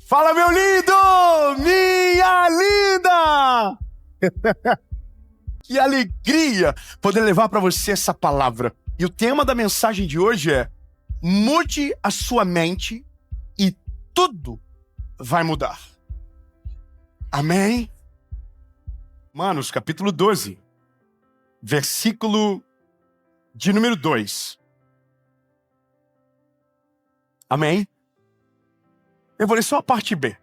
Fala, meu lindo! Minha linda! Que alegria poder levar para você essa palavra. E o tema da mensagem de hoje é: mude a sua mente e tudo vai mudar. Amém? Romanos, capítulo 12, versículo de número 2. Amém? Eu vou ler só a parte B.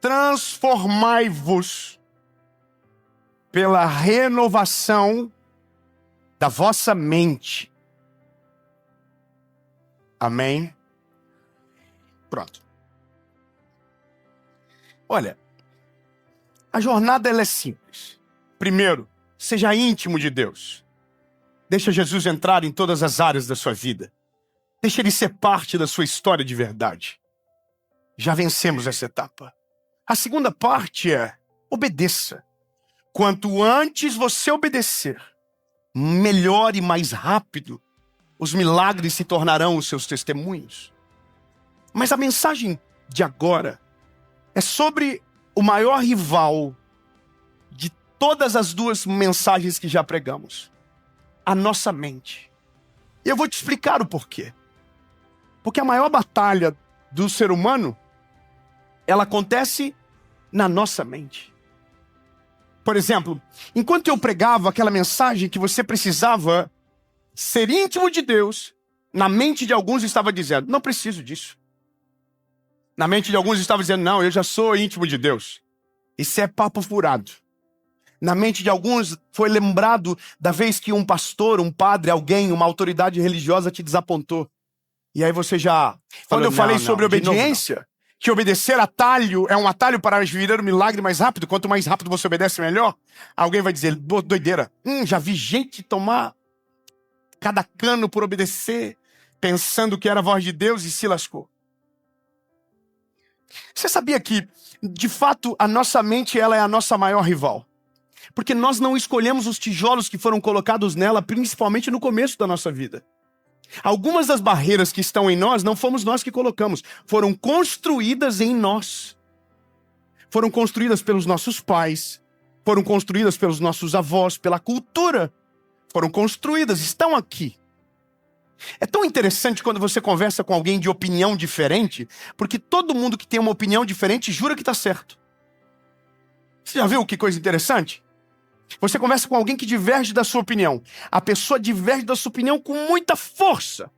Transformai-vos pela renovação da vossa mente. Amém? Pronto. Olha, a jornada ela é simples. Primeiro, seja íntimo de Deus. Deixa Jesus entrar em todas as áreas da sua vida. Deixa ele ser parte da sua história de verdade. Já vencemos essa etapa. A segunda parte é: obedeça. Quanto antes você obedecer, melhor e mais rápido os milagres se tornarão os seus testemunhos. Mas a mensagem de agora é sobre o maior rival de todas as duas mensagens que já pregamos: a nossa mente. E eu vou te explicar o porquê. Porque a maior batalha do ser humano, ela acontece na nossa mente. Por exemplo, enquanto eu pregava aquela mensagem que você precisava ser íntimo de Deus, na mente de alguns estava dizendo: não preciso disso. Na mente de alguns estava dizendo: não, eu já sou íntimo de Deus. Isso é papo furado. Na mente de alguns foi lembrado da vez que um pastor, um padre, alguém, uma autoridade religiosa te desapontou. E aí você já... Quando eu falei sobre obediência, que obedecer atalho é um atalho para viver o milagre mais rápido, quanto mais rápido você obedece, melhor. Alguém vai dizer: doideira. Já vi gente tomar cada cano por obedecer, pensando que era a voz de Deus, e se lascou. Você sabia que, de fato, a nossa mente ela é a nossa maior rival? Porque nós não escolhemos os tijolos que foram colocados nela, principalmente no começo da nossa vida. Algumas das barreiras que estão em nós, não fomos nós que colocamos. Foram construídas em nós. Foram construídas pelos nossos pais. Foram construídas pelos nossos avós, pela cultura. Foram construídas, estão aqui. É tão interessante quando você conversa com alguém de opinião diferente, porque todo mundo que tem uma opinião diferente jura que está certo. Você já viu que coisa interessante? Você conversa com alguém que diverge da sua opinião. A pessoa diverge da sua opinião com muita força.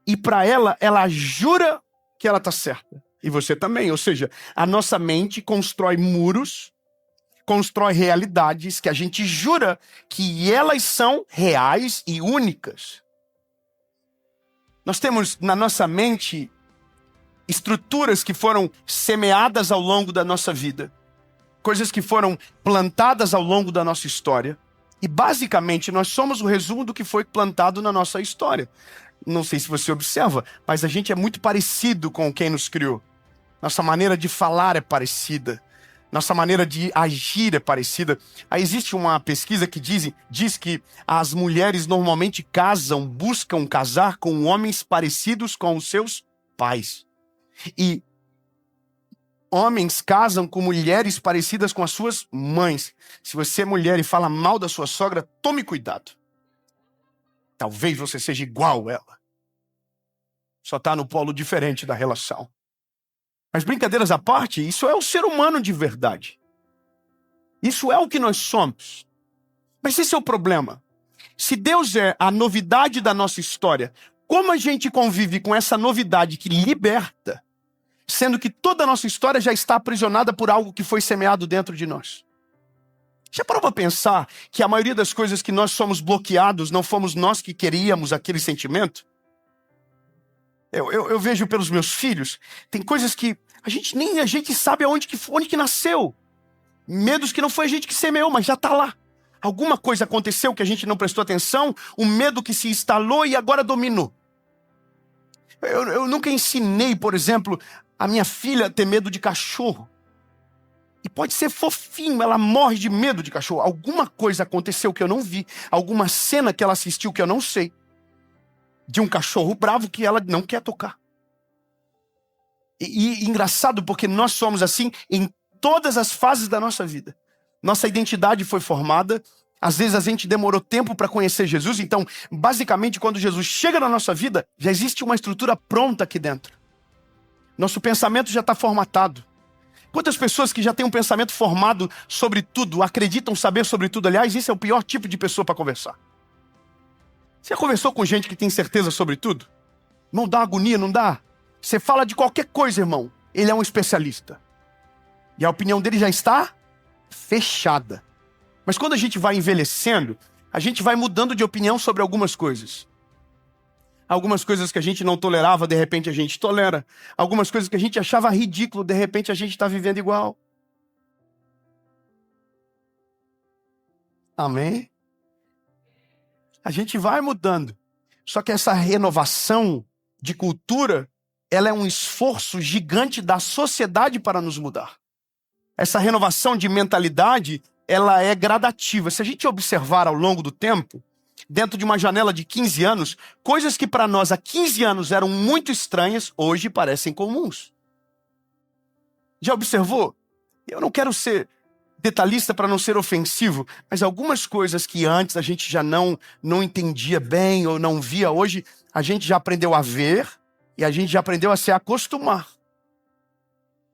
E para ela, ela jura que ela está certa. E você também. Ou seja, a nossa mente constrói muros, constrói realidades que a gente jura que elas são reais e únicas. Nós temos na nossa mente estruturas que foram semeadas ao longo da nossa vida. Coisas que foram plantadas ao longo da nossa história. E basicamente nós somos o resumo do que foi plantado na nossa história. Não sei se você observa, mas a gente é muito parecido com quem nos criou. Nossa maneira de falar é parecida. Nossa maneira de agir é parecida. Aí existe uma pesquisa que diz que as mulheres normalmente buscam casar com homens parecidos com os seus pais. E homens casam com mulheres parecidas com as suas mães. Se você é mulher e fala mal da sua sogra, tome cuidado. Talvez você seja igual a ela. Só está no polo diferente da relação. Mas brincadeiras à parte, isso é o ser humano de verdade. Isso é o que nós somos. Mas esse é o problema. Se Deus é a novidade da nossa história, como a gente convive com essa novidade que liberta, sendo que toda a nossa história já está aprisionada por algo que foi semeado dentro de nós? Já parou para pensar que a maioria das coisas que nós somos bloqueados, não fomos nós que queríamos aquele sentimento? Eu vejo pelos meus filhos, tem coisas que nem a gente sabe onde que nasceu. Medos que não foi a gente que semeou, mas já está lá. Alguma coisa aconteceu que a gente não prestou atenção, um medo que se instalou e agora dominou. Eu nunca ensinei, por exemplo, a minha filha a ter medo de cachorro. E pode ser fofinho, ela morre de medo de cachorro. Alguma coisa aconteceu que eu não vi, alguma cena que ela assistiu que eu não sei, de um cachorro bravo que ela não quer tocar. E engraçado porque nós somos assim em todas as fases da nossa vida. Nossa identidade foi formada. Às vezes a gente demorou tempo para conhecer Jesus. Então, basicamente, quando Jesus chega na nossa vida, já existe uma estrutura pronta aqui dentro. Nosso pensamento já está formatado. Quantas pessoas que já têm um pensamento formado sobre tudo, acreditam saber sobre tudo? Aliás, esse é o pior tipo de pessoa para conversar. Você já conversou com gente que tem certeza sobre tudo? Não dá agonia, não dá? Você fala de qualquer coisa, irmão. Ele é um especialista. E a opinião dele já está fechada. Mas quando a gente vai envelhecendo, a gente vai mudando de opinião sobre algumas coisas. Algumas coisas que a gente não tolerava, de repente a gente tolera. Algumas coisas que a gente achava ridículo, de repente a gente está vivendo igual. Amém? A gente vai mudando. Só que essa renovação de cultura, ela é um esforço gigante da sociedade para nos mudar. Essa renovação de mentalidade, ela é gradativa. Se a gente observar ao longo do tempo, dentro de uma janela de 15 anos, coisas que para nós há 15 anos eram muito estranhas, hoje parecem comuns. Já observou? Eu não quero ser detalhista para não ser ofensivo, mas algumas coisas que antes a gente já não entendia bem ou não via, hoje a gente já aprendeu a ver e a gente já aprendeu a se acostumar.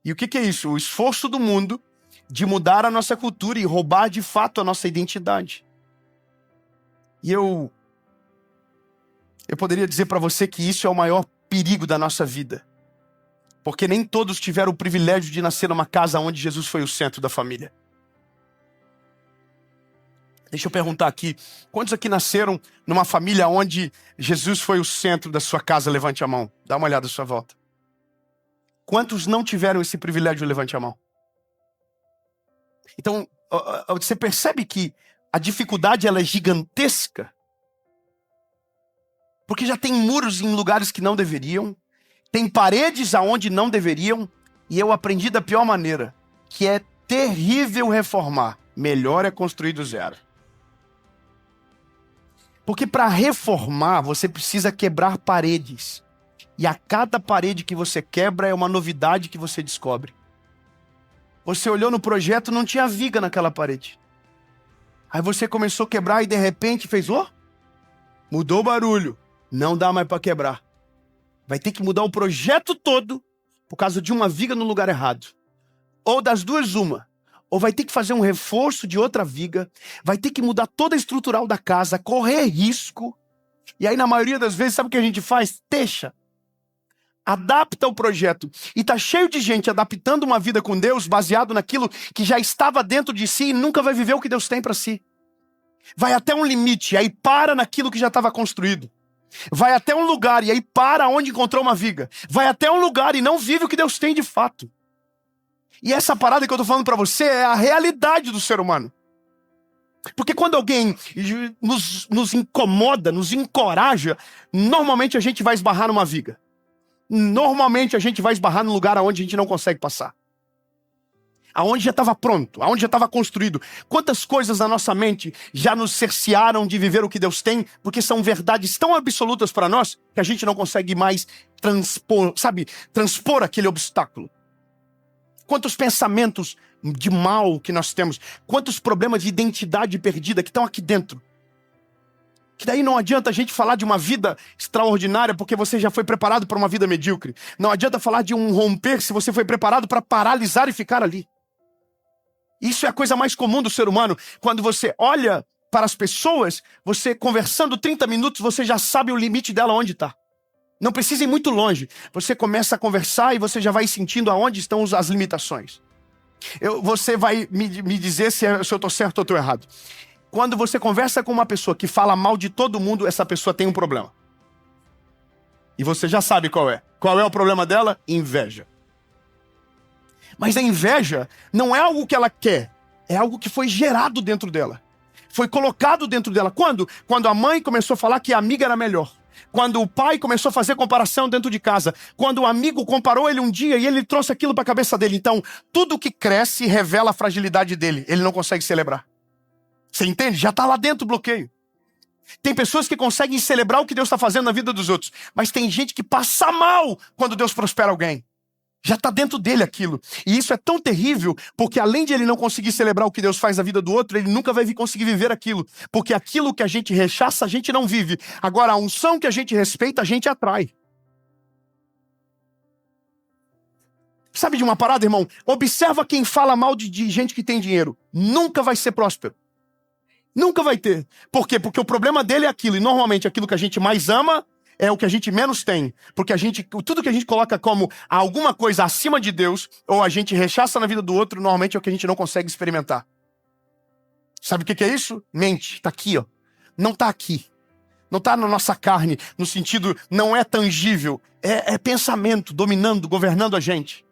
E o que é isso? O esforço do mundo de mudar a nossa cultura e roubar de fato a nossa identidade. E eu poderia dizer para você que isso é o maior perigo da nossa vida. Porque nem todos tiveram o privilégio de nascer numa casa onde Jesus foi o centro da família. Deixa eu perguntar aqui, quantos aqui nasceram numa família onde Jesus foi o centro da sua casa? Levante a mão, dá uma olhada à sua volta. Quantos não tiveram esse privilégio? Levante a mão. Então, você percebe que a dificuldade ela é gigantesca? Porque já tem muros em lugares que não deveriam, tem paredes aonde não deveriam, e eu aprendi da pior maneira, que é terrível reformar. Melhor é construir do zero. Porque para reformar, você precisa quebrar paredes. E a cada parede que você quebra é uma novidade que você descobre. Você olhou no projeto, não tinha viga naquela parede. Aí você começou a quebrar e de repente fez, mudou o barulho. Não dá mais para quebrar. Vai ter que mudar o projeto todo por causa de uma viga no lugar errado. Ou das duas, uma. Ou vai ter que fazer um reforço de outra viga, vai ter que mudar toda a estrutural da casa, correr risco. E aí, na maioria das vezes, sabe o que a gente faz? Deixa. Adapta o projeto. E tá cheio de gente adaptando uma vida com Deus baseado naquilo que já estava dentro de si e nunca vai viver o que Deus tem para si. Vai até um limite, aí para naquilo que já estava construído. Vai até um lugar e aí para onde encontrou uma viga. Vai até um lugar e não vive o que Deus tem de fato. E essa parada que eu tô falando para você é a realidade do ser humano. Porque quando alguém nos incomoda, nos encoraja, normalmente a gente vai esbarrar numa viga. Normalmente a gente vai esbarrar num lugar onde a gente não consegue passar. Aonde já estava pronto, aonde já estava construído. Quantas coisas na nossa mente já nos cercearam de viver o que Deus tem, porque são verdades tão absolutas para nós que a gente não consegue mais transpor aquele obstáculo. Quantos pensamentos de mal que nós temos, quantos problemas de identidade perdida que estão aqui dentro. Que daí não adianta a gente falar de uma vida extraordinária porque você já foi preparado para uma vida medíocre. Não adianta falar de um romper se você foi preparado para paralisar e ficar ali. Isso é a coisa mais comum do ser humano. Quando você olha para as pessoas, você conversando 30 minutos, você já sabe o limite dela onde está. Não precisa ir muito longe. Você começa a conversar e você já vai sentindo aonde estão as limitações. Você vai me dizer se eu estou certo ou estou errado. Quando você conversa com uma pessoa que fala mal de todo mundo, essa pessoa tem um problema. E você já sabe qual é. Qual é o problema dela? Inveja. Mas a inveja não é algo que ela quer. É algo que foi gerado dentro dela. Foi colocado dentro dela. Quando? Quando a mãe começou a falar que a amiga era melhor. Quando o pai começou a fazer comparação dentro de casa. Quando o amigo comparou ele um dia e ele trouxe aquilo para a cabeça dele. Então, tudo que cresce revela a fragilidade dele. Ele não consegue celebrar. Você entende? Já está lá dentro o bloqueio. Tem pessoas que conseguem celebrar o que Deus está fazendo na vida dos outros. Mas tem gente que passa mal quando Deus prospera alguém. Já está dentro dele aquilo. E isso é tão terrível, porque além de ele não conseguir celebrar o que Deus faz na vida do outro, ele nunca vai conseguir viver aquilo. Porque aquilo que a gente rechaça, a gente não vive. Agora, a unção que a gente respeita, a gente atrai. Sabe de uma parada, irmão? Observa quem fala mal de gente que tem dinheiro. Nunca vai ser próspero. Nunca vai ter. Por quê? Porque o problema dele é aquilo. E normalmente aquilo que a gente mais ama é o que a gente menos tem. Porque tudo que a gente coloca como alguma coisa acima de Deus, ou a gente rechaça na vida do outro, normalmente é o que a gente não consegue experimentar. Sabe o que é isso? Mente. Tá aqui, ó. Não tá aqui. Não tá na nossa carne, no sentido, não é tangível. É pensamento dominando, governando a gente.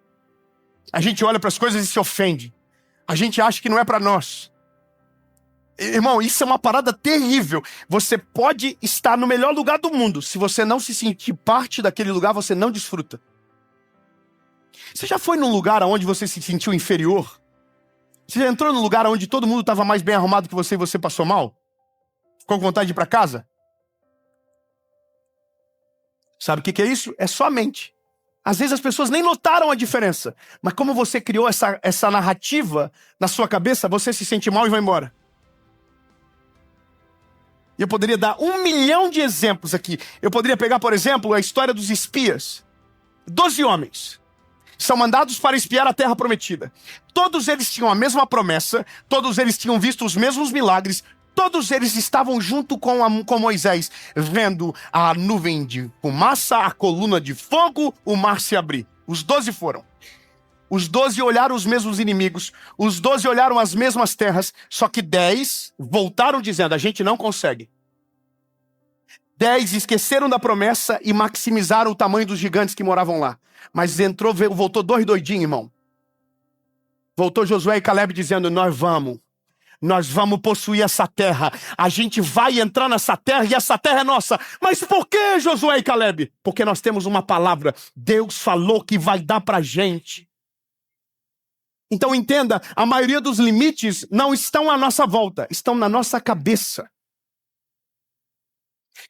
A gente olha para as coisas e se ofende. A gente acha que não é para nós. Irmão, isso é uma parada terrível. Você pode estar no melhor lugar do mundo. Se você não se sentir parte daquele lugar, você não desfruta. Você já foi num lugar onde você se sentiu inferior? Você já entrou num lugar onde todo mundo estava mais bem arrumado que você e você passou mal? Ficou com vontade de ir para casa? Sabe o que é isso? É só a mente. Às vezes as pessoas nem notaram a diferença. Mas como você criou essa narrativa na sua cabeça, você se sente mal e vai embora. E eu poderia dar 1 milhão de exemplos aqui. Eu poderia pegar, por exemplo, a história dos espias. 12 homens são mandados para espiar a terra prometida. Todos eles tinham a mesma promessa, todos eles tinham visto os mesmos milagres, todos eles estavam junto com Moisés, vendo a nuvem de fumaça, a coluna de fogo, o mar se abrir. Os 12 foram. Os 12 olharam os mesmos inimigos, os 12 olharam as mesmas terras, só que 10 voltaram dizendo, a gente não consegue. 10 esqueceram da promessa e maximizaram o tamanho dos gigantes que moravam lá. Mas voltou 2 doidinhos, irmão. Voltou Josué e Caleb dizendo, nós vamos possuir essa terra. A gente vai entrar nessa terra e essa terra é nossa. Mas por que, Josué e Caleb? Porque nós temos uma palavra. Deus falou que vai dar pra gente. Então entenda, a maioria dos limites não estão à nossa volta, estão na nossa cabeça.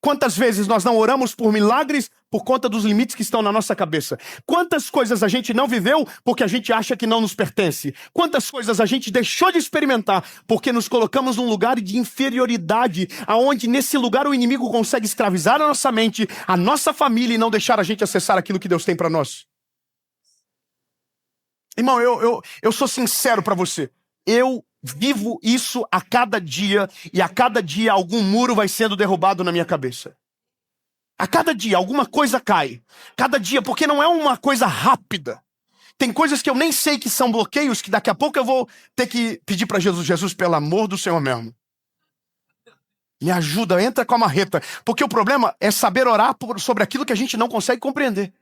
Quantas vezes nós não oramos por milagres por conta dos limites que estão na nossa cabeça? Quantas coisas a gente não viveu porque a gente acha que não nos pertence? Quantas coisas a gente deixou de experimentar porque nos colocamos num lugar de inferioridade, aonde nesse lugar o inimigo consegue escravizar a nossa mente, a nossa família e não deixar a gente acessar aquilo que Deus tem para nós? Irmão, eu sou sincero para você. Eu vivo isso a cada dia, e a cada dia algum muro vai sendo derrubado na minha cabeça. A cada dia alguma coisa cai. Cada dia, porque não é uma coisa rápida. Tem coisas que eu nem sei que são bloqueios, que daqui a pouco eu vou ter que pedir para Jesus, Jesus, pelo amor do Senhor mesmo, me ajuda, entra com a marreta. Porque o problema é saber orar sobre aquilo que a gente não consegue compreender.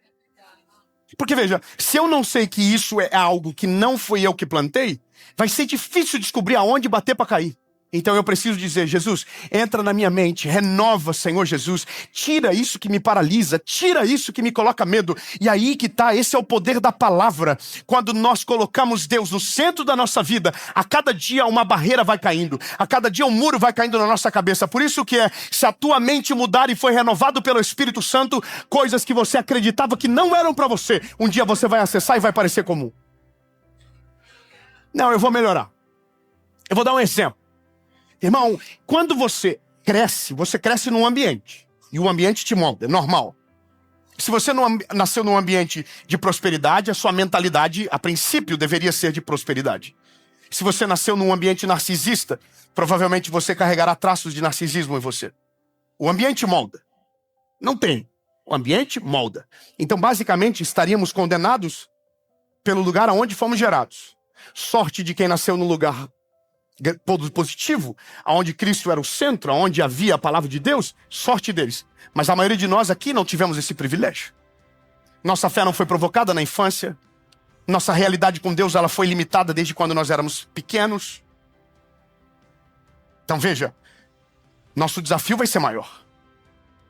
Porque veja, se eu não sei que isso é algo que não fui eu que plantei, vai ser difícil descobrir aonde bater para cair. Então eu preciso dizer, Jesus, entra na minha mente, renova, Senhor Jesus, tira isso que me paralisa, tira isso que me coloca medo. E aí que tá, esse é o poder da palavra. Quando nós colocamos Deus no centro da nossa vida, a cada dia uma barreira vai caindo, a cada dia um muro vai caindo na nossa cabeça. Por isso que se a tua mente mudar e foi renovado pelo Espírito Santo, coisas que você acreditava que não eram para você, um dia você vai acessar e vai parecer comum. Não, eu vou melhorar. Eu vou dar um exemplo. Irmão, quando você cresce num ambiente. E o ambiente te molda, é normal. Se você não nasceu num ambiente de prosperidade, a sua mentalidade, a princípio, deveria ser de prosperidade. Se você nasceu num ambiente narcisista, provavelmente você carregará traços de narcisismo em você. O ambiente molda. Não tem. O ambiente molda. Então, basicamente, estaríamos condenados pelo lugar aonde fomos gerados. Sorte de quem nasceu num lugar positivo, onde Cristo era o centro, onde havia a palavra de Deus, sorte deles. Mas a maioria de nós aqui não tivemos esse privilégio. Nossa fé não foi provocada na infância. Nossa realidade com Deus ela foi limitada desde quando nós éramos pequenos. Então veja, nosso desafio vai ser maior.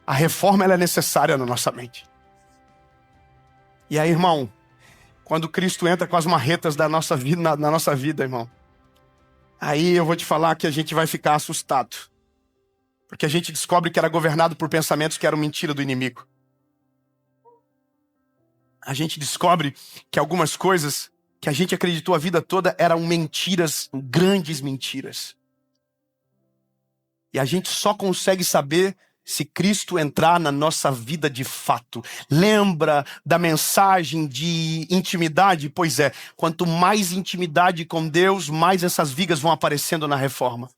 A reforma ela é necessária na nossa mente. E aí, irmão, quando Cristo entra com as marretas da nossa vida, na nossa vida, irmão, aí eu vou te falar que a gente vai ficar assustado. Porque a gente descobre que era governado por pensamentos que eram mentira do inimigo. a gente descobre que algumas coisas que a gente acreditou a vida toda eram mentiras, grandes mentiras. E a gente só consegue saber se Cristo entrar na nossa vida de fato. Lembra da mensagem de intimidade? Pois é, quanto mais intimidade com Deus, mais essas vigas vão aparecendo na reforma.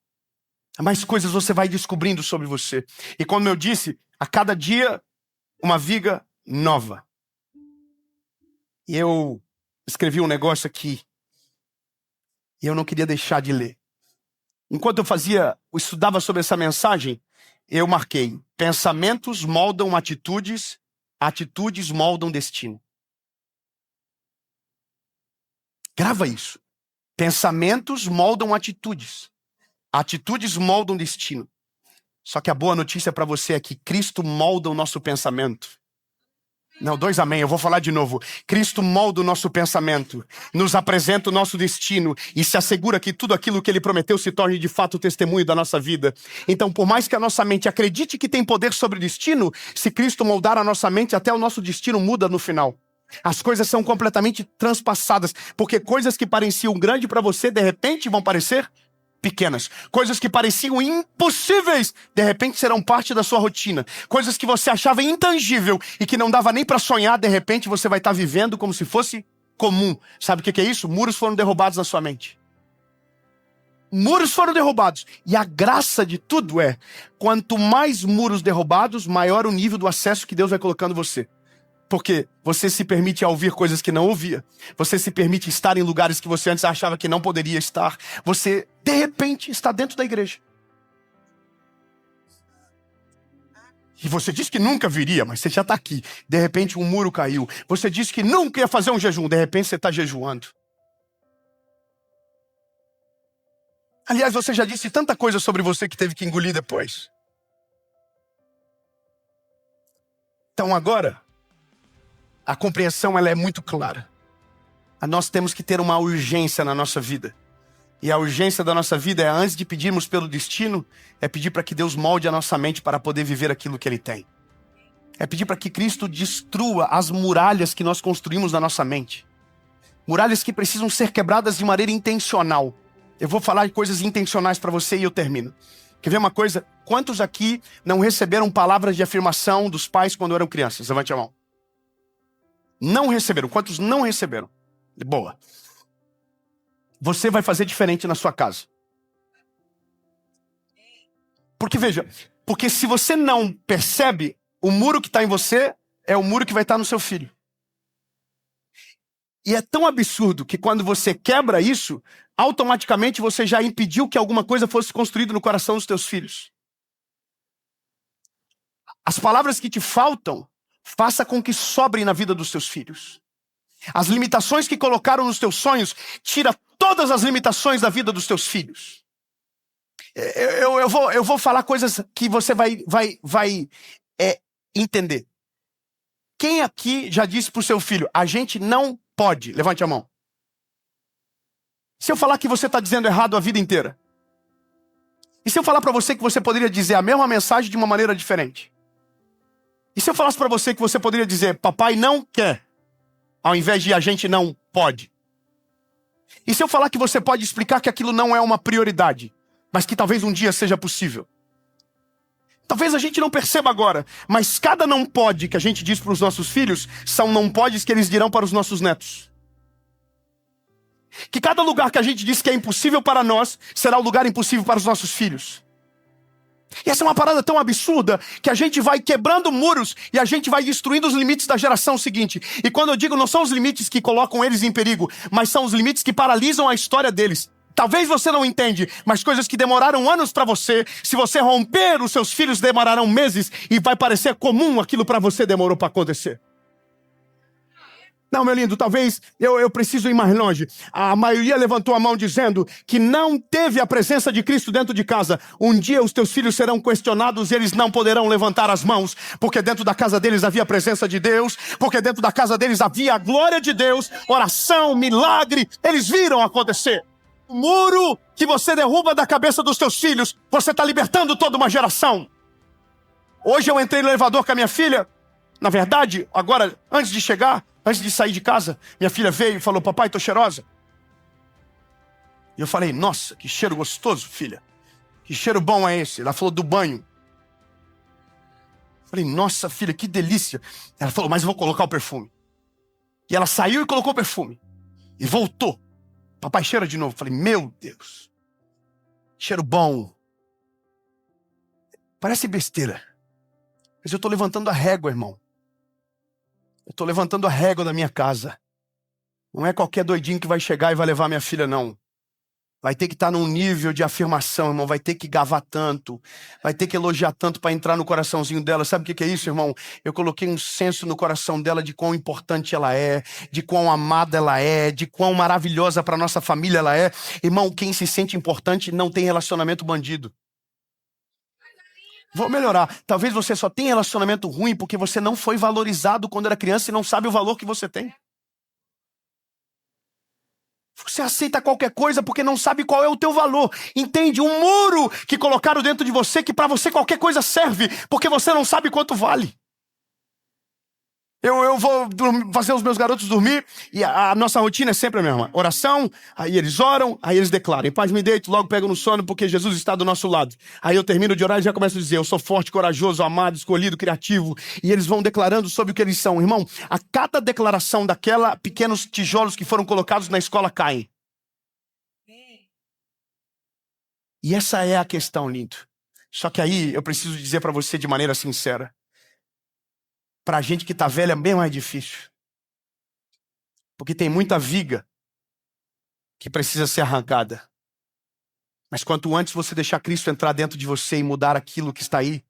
Mais coisas você vai descobrindo sobre você. E como eu disse, a cada dia, uma viga nova. E eu escrevi um negócio aqui, e eu não queria deixar de ler. Enquanto eu estudava sobre essa mensagem, eu marquei: pensamentos moldam atitudes, atitudes moldam destino. Grava isso. Pensamentos moldam atitudes, atitudes moldam destino. Só que a boa notícia para você é que Cristo molda o nosso pensamento. Não, 2 amém, eu vou falar de novo. Cristo molda o nosso pensamento, nos apresenta o nosso destino e se assegura que tudo aquilo que Ele prometeu se torne de fato testemunho da nossa vida. Então, por mais que a nossa mente acredite que tem poder sobre o destino, se Cristo moldar a nossa mente, até o nosso destino muda no final. As coisas são completamente transpassadas, porque coisas que pareciam grandes para você, de repente vão parecer pequenas. Coisas que pareciam impossíveis, de repente serão parte da sua rotina. Coisas que você achava intangível e que não dava nem para sonhar, de repente você vai estar vivendo como se fosse comum. Sabe o que é isso? Muros foram derrubados na sua mente. Muros foram derrubados. E a graça de tudo é, quanto mais muros derrubados, maior o nível do acesso que Deus vai colocando você. Porque você se permite ouvir coisas que não ouvia. Você se permite estar em lugares que você antes achava que não poderia estar. Você, de repente, está dentro da igreja. E você disse que nunca viria, mas você já está aqui. De repente, um muro caiu. Você disse que nunca ia fazer um jejum. De repente, você está jejuando. Aliás, você já disse tanta coisa sobre você que teve que engolir depois. Então agora, a compreensão ela é muito clara. Nós temos que ter uma urgência na nossa vida. E a urgência da nossa vida é, antes de pedirmos pelo destino, é pedir para que Deus molde a nossa mente para poder viver aquilo que Ele tem. É pedir para que Cristo destrua as muralhas que nós construímos na nossa mente. Muralhas que precisam ser quebradas de maneira intencional. Eu vou falar de coisas intencionais para você e eu termino. Quer ver uma coisa? Quantos aqui não receberam palavras de afirmação dos pais quando eram crianças? Levante a mão. Não receberam. Quantos não receberam? Boa. Você vai fazer diferente na sua casa. Porque veja, porque se você não percebe, o muro que está em você é o muro que vai estar no seu filho. E é tão absurdo que quando você quebra isso, automaticamente você já impediu que alguma coisa fosse construída no coração dos teus filhos. As palavras que te faltam, faça com que sobrem na vida dos teus filhos. As limitações que colocaram nos teus sonhos, tira todas as limitações da vida dos teus filhos. Eu vou falar coisas que você vai entender. Quem aqui já disse pro seu filho, a gente não pode? Levante a mão. Se eu falar que você está dizendo errado a vida inteira? E se eu falar para você que você poderia dizer a mesma mensagem de uma maneira diferente? E se eu falasse para você que você poderia dizer, papai não quer, ao invés de a gente não pode? E se eu falar que você pode explicar que aquilo não é uma prioridade, mas que talvez um dia seja possível? Talvez a gente não perceba agora, mas cada não pode que a gente diz para os nossos filhos, são não podes que eles dirão para os nossos netos. Que cada lugar que a gente diz que é impossível para nós, será o lugar impossível para os nossos filhos. E essa é uma parada tão absurda que a gente vai quebrando muros e a gente vai destruindo os limites da geração seguinte. E quando eu digo, não são os limites que colocam eles em perigo, mas são os limites que paralisam a história deles. Talvez você não entende, mas coisas que demoraram anos para você, se você romper, os seus filhos demorarão meses e vai parecer comum aquilo para você demorou para acontecer. Não, meu lindo, talvez eu preciso ir mais longe. A maioria levantou a mão dizendo que não teve a presença de Cristo dentro de casa. Um dia os teus filhos serão questionados e eles não poderão levantar as mãos, porque dentro da casa deles havia a presença de Deus, porque dentro da casa deles havia a glória de Deus, oração, milagre, eles viram acontecer. O muro que você derruba da cabeça dos teus filhos, você está libertando toda uma geração. Hoje eu entrei no elevador com a minha filha. Na verdade, agora, antes de chegar, Antes de sair de casa, minha filha veio e falou: papai, tô cheirosa. E eu falei: nossa, que cheiro gostoso, filha. Que cheiro bom é esse? Ela falou: do banho. Eu falei: nossa, filha, que delícia. Ela falou: mas eu vou colocar o perfume. E ela saiu e colocou o perfume. E voltou. Papai, cheira de novo. Eu falei: meu Deus. Cheiro bom. Parece besteira. Mas eu estou levantando a régua, irmão. Eu estou levantando a régua da minha casa. Não é qualquer doidinho que vai chegar e vai levar minha filha, não. Vai ter que estar num nível de afirmação, irmão. Vai ter que gavar tanto. Vai ter que elogiar tanto para entrar no coraçãozinho dela. Sabe o que é isso, irmão? Eu coloquei um senso no coração dela de quão importante ela é, de quão amada ela é, de quão maravilhosa para nossa família ela é. Irmão, quem se sente importante não tem relacionamento bandido. Vou melhorar. Talvez você só tenha relacionamento ruim porque você não foi valorizado quando era criança e não sabe o valor que você tem. Você aceita qualquer coisa porque não sabe qual é o teu valor. Entende? Um muro que colocaram dentro de você que para você qualquer coisa serve porque você não sabe quanto vale. Eu vou fazer os meus garotos dormir e a nossa rotina é sempre a mesma. Oração, aí eles oram, aí eles declaram: em paz me deito, logo pego no sono porque Jesus está do nosso lado. Aí eu termino de orar e já começo a dizer: eu sou forte, corajoso, amado, escolhido, criativo. E eles vão declarando sobre o que eles são. Irmão, a cada declaração daquela, pequenos tijolos que foram colocados na escola caem. E essa é a questão, lindo. Só que aí eu preciso dizer para você de maneira sincera. Pra gente que tá velha, bem mais difícil. Porque tem muita viga que precisa ser arrancada. Mas quanto antes você deixar Cristo entrar dentro de você e mudar aquilo que está aí,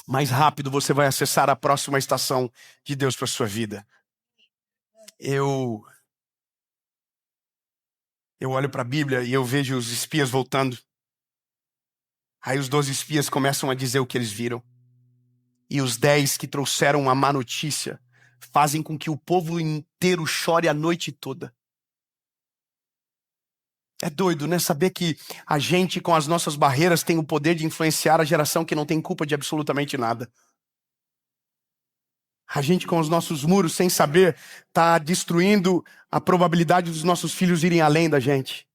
mais rápido você vai acessar a próxima estação de Deus para sua vida. Eu olho para a Bíblia e eu vejo os espias voltando. Aí os 12 espias começam a dizer o que eles viram. E os 10 que trouxeram a má notícia fazem com que o povo inteiro chore a noite toda. É doido, né? Saber que a gente, com as nossas barreiras, tem o poder de influenciar a geração que não tem culpa de absolutamente nada. A gente, com os nossos muros, sem saber, tá destruindo a probabilidade dos nossos filhos irem além da gente.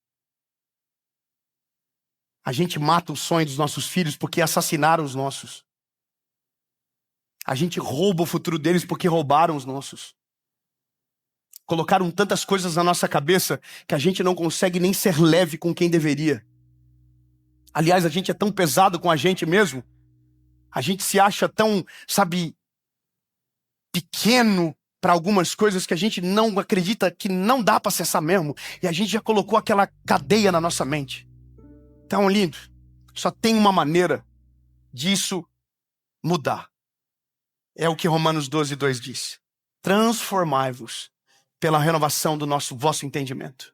A gente mata o sonho dos nossos filhos porque assassinaram os nossos. A gente rouba o futuro deles porque roubaram os nossos. Colocaram tantas coisas na nossa cabeça que a gente não consegue nem ser leve com quem deveria. Aliás, a gente é tão pesado com a gente mesmo. A gente se acha tão, pequeno para algumas coisas que a gente não acredita que não dá para acessar mesmo. E a gente já colocou aquela cadeia na nossa mente. Então, lindo, só tem uma maneira disso mudar. É o que Romanos 12:2 diz. Transformai-vos pela renovação do vosso entendimento.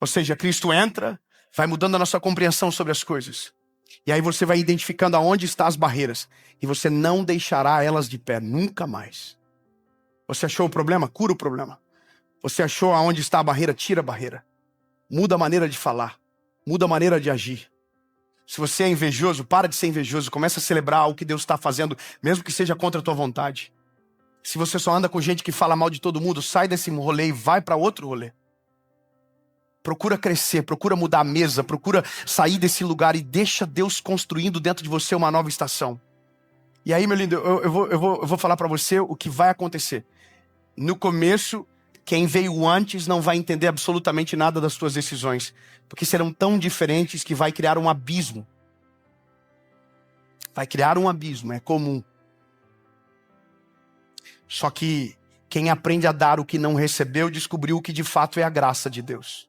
Ou seja, Cristo entra, vai mudando a nossa compreensão sobre as coisas. E aí você vai identificando aonde estão as barreiras. E você não deixará elas de pé, nunca mais. Você achou o problema? Cura o problema. Você achou aonde está a barreira? Tira a barreira. Muda a maneira de falar. Muda a maneira de agir. Se você é invejoso, para de ser invejoso. Começa a celebrar o que Deus está fazendo, mesmo que seja contra a tua vontade. Se você só anda com gente que fala mal de todo mundo, sai desse rolê e vai para outro rolê. Procura crescer, procura mudar a mesa, procura sair desse lugar e deixa Deus construindo dentro de você uma nova estação. E aí, meu lindo, eu vou falar para você o que vai acontecer. No começo, quem veio antes não vai entender absolutamente nada das suas decisões, porque serão tão diferentes que vai criar um abismo. Vai criar um abismo, é comum. Só que quem aprende a dar o que não recebeu, descobriu o que de fato é a graça de Deus.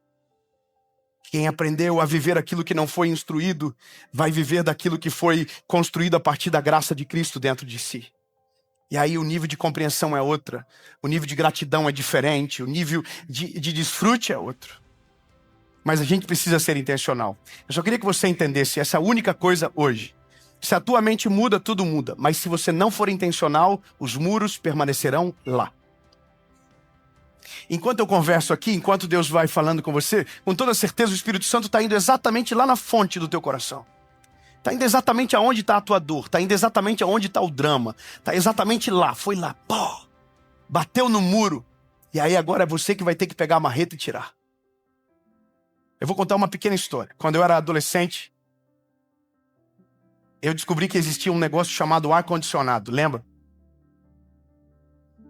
Quem aprendeu a viver aquilo que não foi instruído, vai viver daquilo que foi construído a partir da graça de Cristo dentro de si. E aí o nível de compreensão é outra, o nível de gratidão é diferente, o nível de desfrute é outro. Mas a gente precisa ser intencional. Eu só queria que você entendesse essa única coisa hoje. Se a tua mente muda, tudo muda. Mas se você não for intencional, os muros permanecerão lá. Enquanto eu converso aqui, enquanto Deus vai falando com você, com toda certeza o Espírito Santo está indo exatamente lá na fonte do teu coração. Está indo exatamente aonde está a tua dor. Está indo exatamente aonde está o drama. Está exatamente lá. Foi lá. Pô, bateu no muro. E aí agora é você que vai ter que pegar a marreta e tirar. Eu vou contar uma pequena história. Quando eu era adolescente, eu descobri que existia um negócio chamado ar-condicionado. Lembra?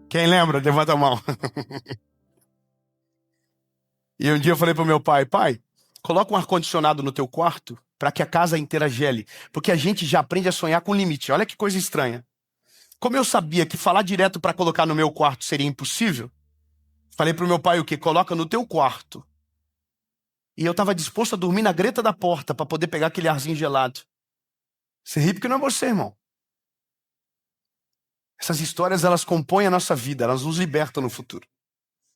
Quem lembra? Levanta a mão. E um dia eu falei pro meu pai, pai, coloca um ar-condicionado no teu quarto para que a casa inteira gele. Porque a gente já aprende a sonhar com limite. Olha que coisa estranha. Como eu sabia que falar direto para colocar no meu quarto seria impossível, falei pro meu pai o quê? Coloca no teu quarto. E eu estava disposto a dormir na greta da porta para poder pegar aquele arzinho gelado. Você ri porque não é você, irmão. Essas histórias, elas compõem a nossa vida, elas nos libertam no futuro.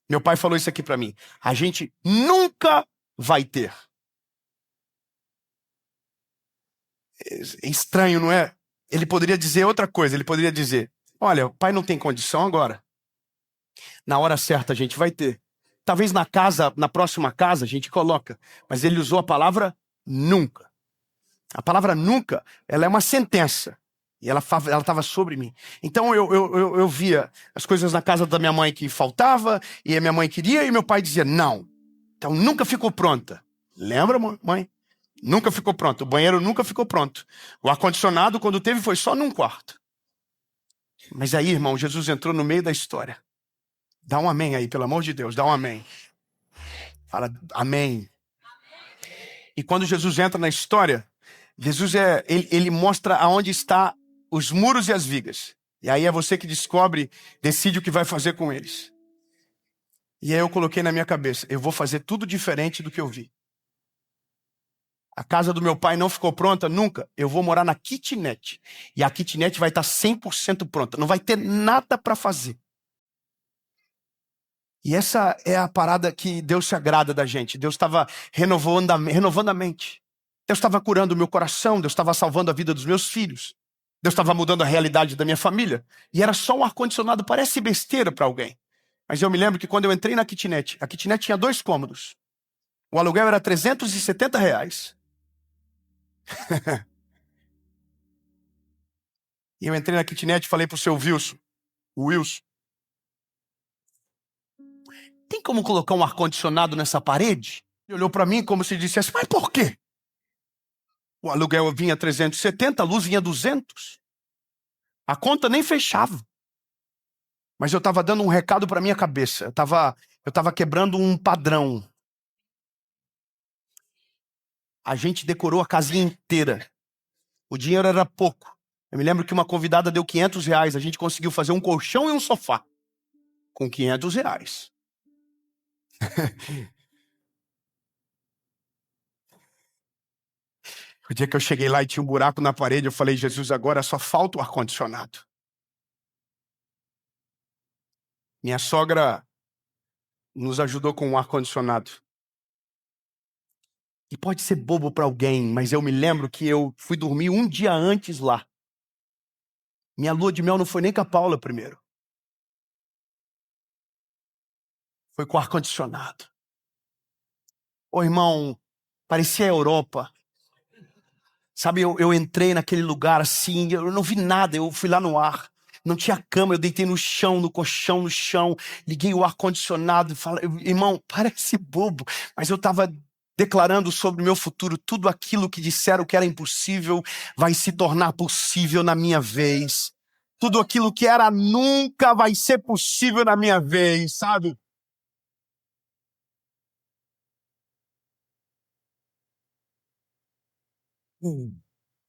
Meu pai falou isso aqui para mim. A gente nunca vai ter. É estranho, não é? Ele poderia dizer outra coisa. Ele poderia dizer, olha, o pai não tem condição agora. Na hora certa a gente vai ter. Talvez na casa, na próxima casa a gente coloca. Mas ele usou a palavra nunca. A palavra nunca, ela é uma sentença. E ela estava sobre mim. Então eu via as coisas na casa da minha mãe que faltava, e a minha mãe queria, e meu pai dizia não. Então nunca ficou pronta. Lembra, mãe? Nunca ficou pronto. O banheiro nunca ficou pronto. O ar-condicionado, quando teve, foi só num quarto. Mas aí, irmão, Jesus entrou no meio da história. Dá um amém aí, pelo amor de Deus, dá um amém. Fala amém. E quando Jesus entra na história, Jesus ele mostra aonde está os muros e as vigas. E aí é você que descobre, decide o que vai fazer com eles. E aí eu coloquei na minha cabeça, eu vou fazer tudo diferente do que eu vi. A casa do meu pai não ficou pronta nunca. Eu vou morar na kitnet. E a kitnet vai estar 100% pronta. Não vai ter nada para fazer. E essa é a parada que Deus se agrada da gente. Deus estava renovando a mente. Deus estava curando o meu coração. Deus estava salvando a vida dos meus filhos. Deus estava mudando a realidade da minha família. E era só um ar-condicionado. Parece besteira para alguém. Mas eu me lembro que quando eu entrei na kitnet, a kitnet tinha 2 cômodos. O aluguel era R$370. E eu entrei na kitnet e falei pro seu Wilson, o Wilson, tem como colocar um ar-condicionado nessa parede? Ele olhou para mim como se dissesse, mas por quê? O aluguel vinha 370, a luz vinha 200. A conta nem fechava. Mas eu estava dando um recado para minha cabeça. Eu tava quebrando um padrão. A gente decorou a casinha inteira. O dinheiro era pouco. Eu me lembro que uma convidada deu R$500. A gente conseguiu fazer um colchão e um sofá. Com R$500. O dia que eu cheguei lá e tinha um buraco na parede, eu falei, Jesus, agora só falta o ar-condicionado. Minha sogra nos ajudou com o ar-condicionado. E pode ser bobo para alguém, mas eu me lembro que eu fui dormir um dia antes lá. Minha lua de mel não foi nem com a Paula primeiro. Foi com o ar-condicionado. Ô, irmão, parecia a Europa. Sabe, eu entrei naquele lugar assim, eu não vi nada, eu fui lá no ar. Não tinha cama, eu deitei no chão, no colchão, no chão. Liguei o ar-condicionado e falei, irmão, parece bobo, mas eu estava declarando sobre o meu futuro, tudo aquilo que disseram que era impossível vai se tornar possível na minha vez. Tudo aquilo que era nunca vai ser possível na minha vez, sabe?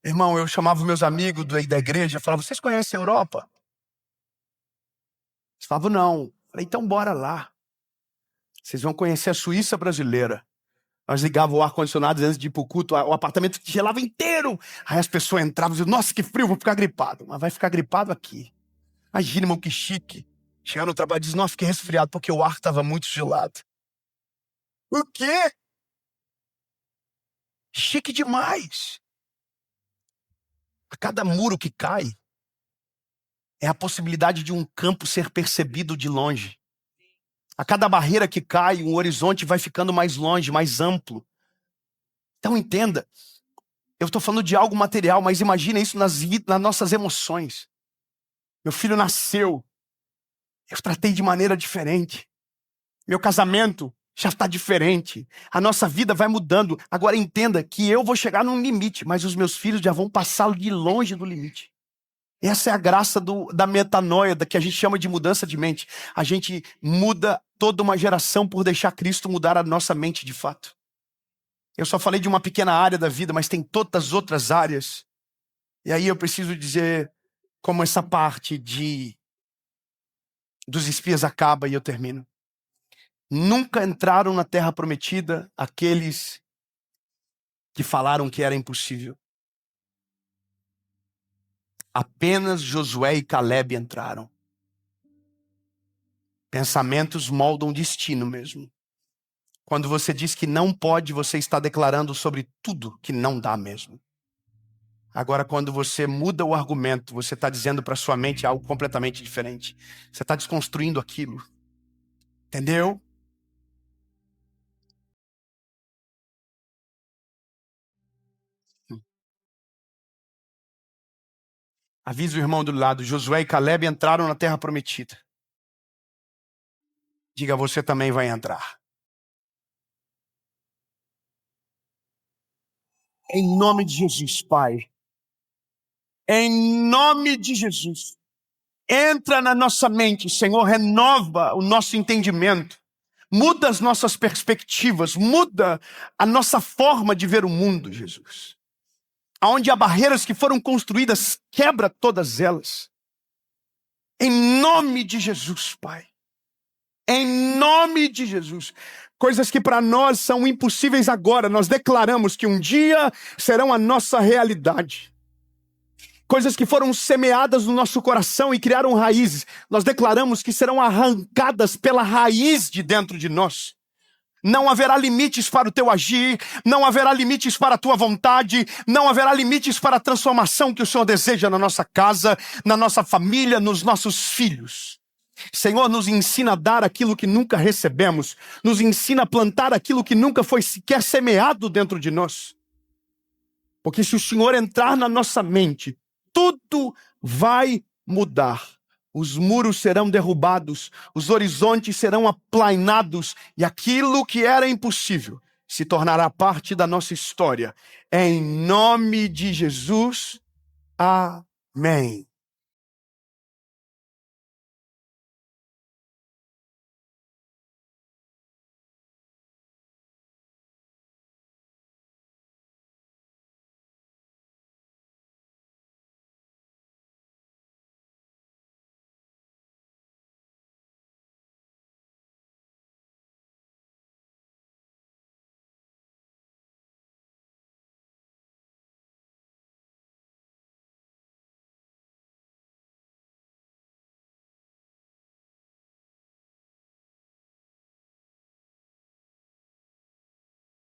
Irmão, eu chamava meus amigos da igreja, falava, vocês conhecem a Europa? Eles falavam, não. Falei, então bora lá. Vocês vão conhecer a Suíça brasileira. Nós ligávamos o ar-condicionado antes de ir pro culto, o apartamento gelava inteiro. Aí as pessoas entravam e diziam, nossa, que frio, vou ficar gripado. Mas vai ficar gripado aqui. Imagina, irmão, que chique. Chegar no trabalho e diz, nossa, fiquei resfriado porque o ar estava muito gelado. O quê? Chique demais. A cada muro que cai, é a possibilidade de um campo ser percebido de longe. A cada barreira que cai, um horizonte vai ficando mais longe, mais amplo. Então entenda, Eu estou falando de algo material, mas imagina isso nas nossas emoções. Meu filho nasceu, eu tratei de maneira diferente. Meu casamento já está diferente. A nossa vida vai mudando. Agora entenda que eu vou chegar num limite, mas os meus filhos já vão passar de longe do limite. Essa é a graça da metanoia, da que a gente chama de mudança de mente. A gente muda toda uma geração por deixar Cristo mudar a nossa mente de fato. Eu só falei de uma pequena área da vida, mas tem todas as outras áreas. E aí eu preciso dizer como essa parte dos espias acaba e eu termino. Nunca entraram na terra prometida aqueles que falaram que era impossível. Apenas Josué e Caleb entraram. Pensamentos moldam destino mesmo. Quando você diz que não pode, você está declarando sobre tudo que não dá mesmo. Agora, quando você muda o argumento, você está dizendo para sua mente algo completamente diferente. Você está desconstruindo aquilo. Entendeu? Avisa o irmão do lado. Josué e Caleb entraram na terra prometida. Diga, você também vai entrar. Em nome de Jesus, Pai. Em nome de Jesus. Entra na nossa mente, Senhor, renova o nosso entendimento. Muda as nossas perspectivas, muda a nossa forma de ver o mundo, Jesus. Aonde há barreiras que foram construídas, quebra todas elas. Em nome de Jesus, Pai. Em nome de Jesus. Coisas que para nós são impossíveis agora, nós declaramos que um dia serão a nossa realidade. Coisas que foram semeadas no nosso coração e criaram raízes, nós declaramos que serão arrancadas pela raiz de dentro de nós. Não haverá limites para o teu agir, não haverá limites para a tua vontade, não haverá limites para a transformação que o Senhor deseja na nossa casa, na nossa família, nos nossos filhos. Senhor, nos ensina a dar aquilo que nunca recebemos, nos ensina a plantar aquilo que nunca foi sequer semeado dentro de nós. Porque se o Senhor entrar na nossa mente, tudo vai mudar. Os muros serão derrubados, os horizontes serão aplainados e aquilo que era impossível se tornará parte da nossa história. Em nome de Jesus, amém.